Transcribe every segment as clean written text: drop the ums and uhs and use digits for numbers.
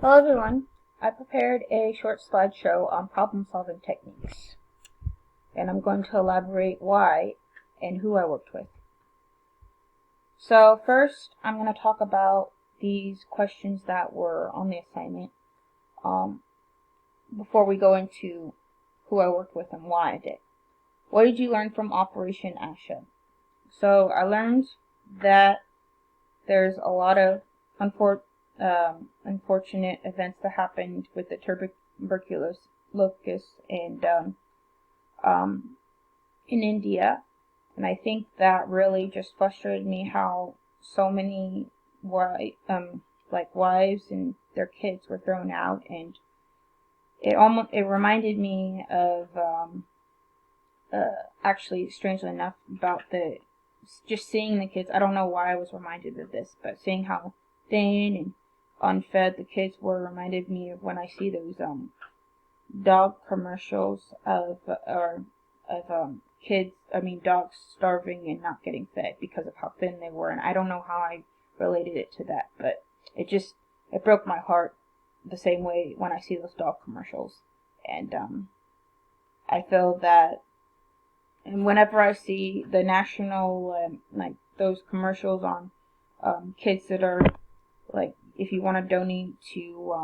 Hello everyone, I prepared a short slideshow on problem-solving techniques, and I'm going to elaborate why and who I worked with. So first, I'm going to talk about these questions that were on the assignment before we go into who I worked with and why I did. What did you learn from Operation Asha? So I learned that there's a lot of unfortunate events that happened with the tuberculosis and in India, and I think that really just frustrated me how so many wives and their kids were thrown out, and it reminded me of actually, strangely enough, about just seeing the kids. I don't know why I was reminded of this, but seeing how thin and unfed the kids were reminded me of when I see those dog commercials of dogs starving and not getting fed because of how thin they were. And I don't know how I related it to that, but it broke my heart the same way when I see those dog commercials. And I feel that, and whenever I see the national, those commercials on kids that are, like, if you want to donate to,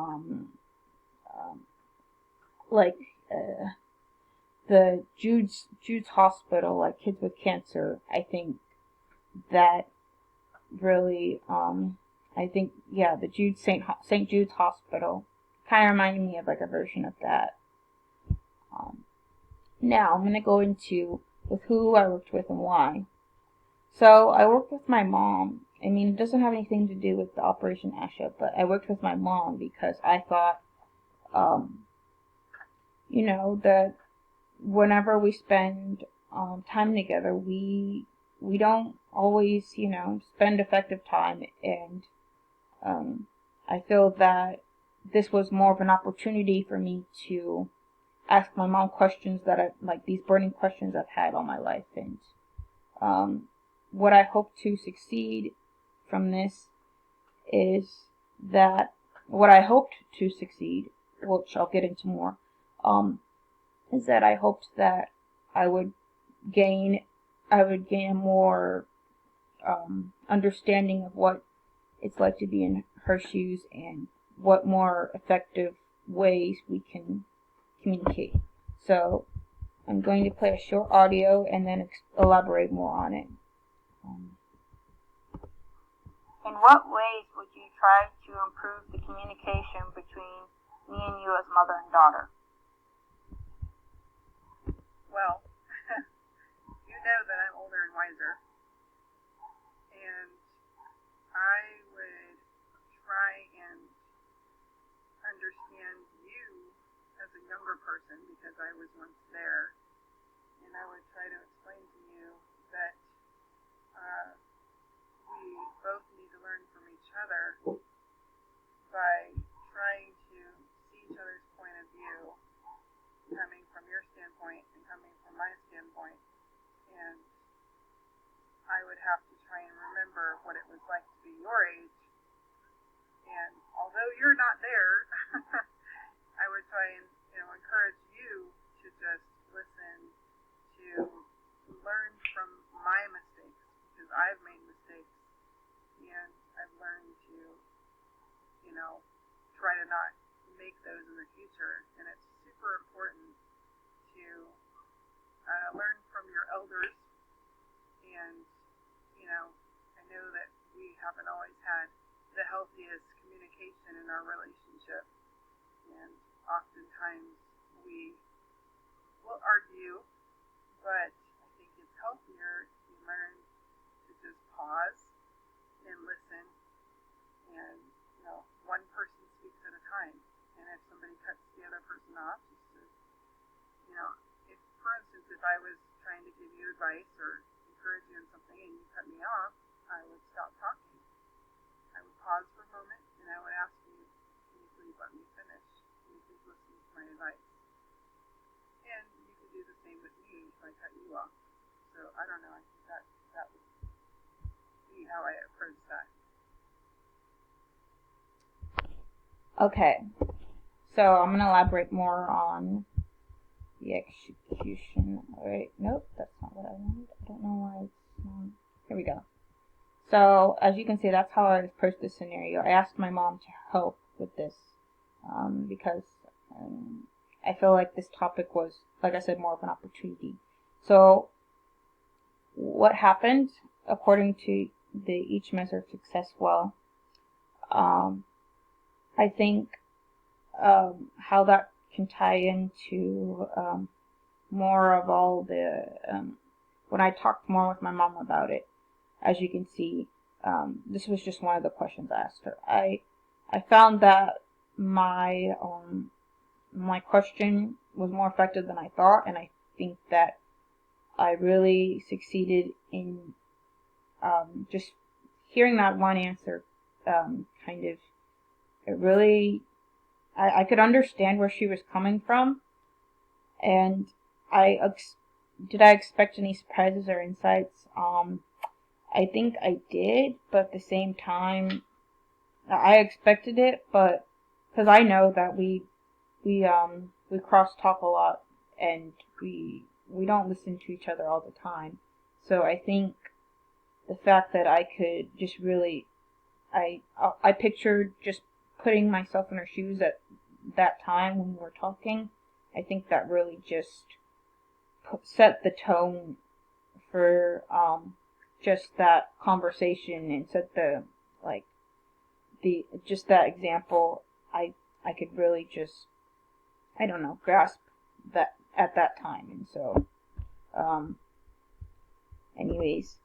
the Jude's Hospital, like kids with cancer, I think that really, the St. Jude's Hospital kind of reminded me of like a version of that. Now I'm going to go into with who I worked with and why. So I worked with my mom. I mean, it doesn't have anything to do with the Operation Asha, but I worked with my mom because I thought, that whenever we spend time together, we don't always, spend effective time, and I feel that this was more of an opportunity for me to ask my mom questions these burning questions I've had all my life, and what I hope to succeed from this is that what I hoped to succeed, which I'll get into more, is that I hoped that I would gain more understanding of what it's like to be in her shoes and what more effective ways we can communicate. So I'm going to play a short audio and then elaborate more on it. In what ways would you try to improve the communication between me and you as mother and daughter? Well, you know that I'm older and wiser, and I would try and understand you as a younger person because I was once there, and I would try to explain to you that we both need to learn from each other by trying to see each other's point of view, coming from your standpoint and coming from my standpoint, and I would have to try and remember what it was like to be your age, and although you're not there, I would try and encourage you to just listen, to learn from my mistakes, because I've made mistakes, and I've learned to, try to not make those in the future, and it's super important to learn from your elders, and, I know that we haven't always had the healthiest communication in our relationship, and oftentimes we will argue, but I think it's healthier to learn to just pause and listen, and, one person speaks at a time, and if somebody cuts the other person off, just to, if, for instance, if I was trying to give you advice or encourage you in something and you cut me off, I would stop talking. I would pause for a moment, and I would ask you, can you please let me finish? Can you please listen to my advice? And you could do the same with me if I cut you off. So I don't know, I think that would be how I approach that. Okay, so I'm gonna elaborate more on the execution. Alright, nope, that's not what I wanted. I don't know why it's not. Here we go. So, as you can see, that's how I approached this scenario. I asked my mom to help with this because I feel like this topic was, like I said, more of an opportunity. So, what happened, according to the each measure of success well, um, I think how that can tie into more of all the when I talked more with my mom about it. As you can see, this was just one of the questions I asked her. I found that my question was more effective than I thought, and I think that I really succeeded in just hearing that one answer. Kind of, it really, I could understand where she was coming from, and did I expect any surprises or insights? I think I did, but at the same time, I expected it, but because I know that we cross talk a lot, and we don't listen to each other all the time. So I think the fact that I could just really I pictured just putting myself in her shoes at that time when we were talking. I think that really just set the tone for just that conversation, and set the like the just that example. I could really just, I don't know, grasp that at that time. And so um anyways,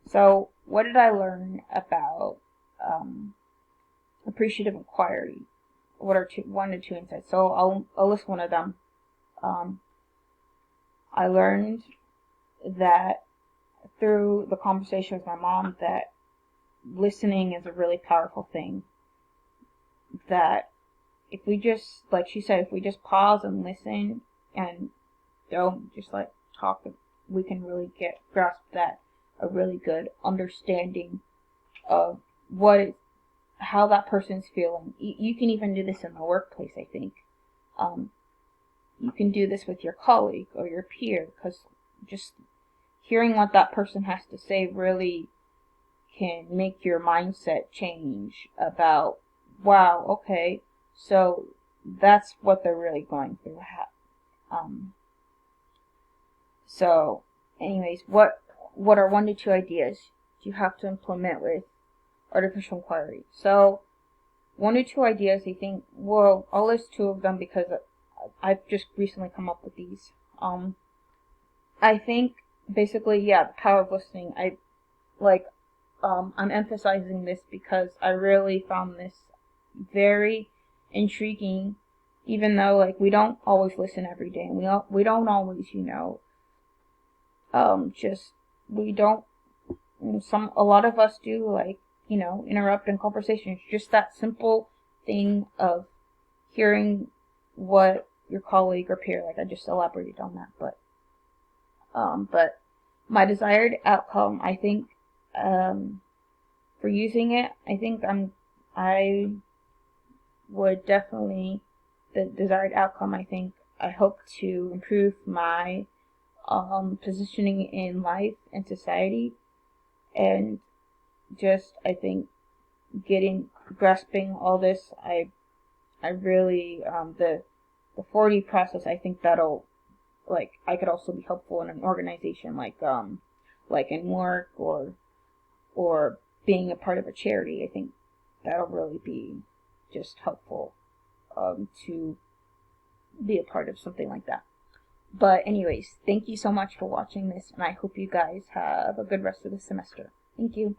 so what did I learn about um appreciative inquiry? What are one to two insights? So I'll list one of them. um I learned that through the conversation with my mom that listening is a really powerful thing. That if we just, like she said, if we just pause and listen and don't just like talk, we can really get grasp that a really good understanding of how that person's feeling. You can even do this in the workplace, I think. Um, you can do this with your colleague or your peer, because just hearing what that person has to say really can make your mindset change about, wow, okay, so that's what they're really going through. Um, so, anyways, what are one to two ideas you have to implement with artificial inquiry? So, one or two ideas, I think, well, I'll list two of them because I've just recently come up with these. I think basically, yeah, the power of listening. Like, I'm emphasizing this because I really found this very intriguing, even though like we don't always listen every day, and we don't always, just we don't. A lot of us do, like, interrupt in conversations. Just that simple thing of hearing what your colleague or peer, like I just elaborated on that, but my desired outcome, I think, for using it, I think I would definitely, the desired outcome, I think, I hope to improve my positioning in life and society, and just, I think, grasping all this, I really, the 40 process, I think that'll, like, I could also be helpful in an organization, like in work, or being a part of a charity. I think that'll really be just helpful, to be a part of something like that. But anyways, thank you so much for watching this, and I hope you guys have a good rest of the semester. Thank you.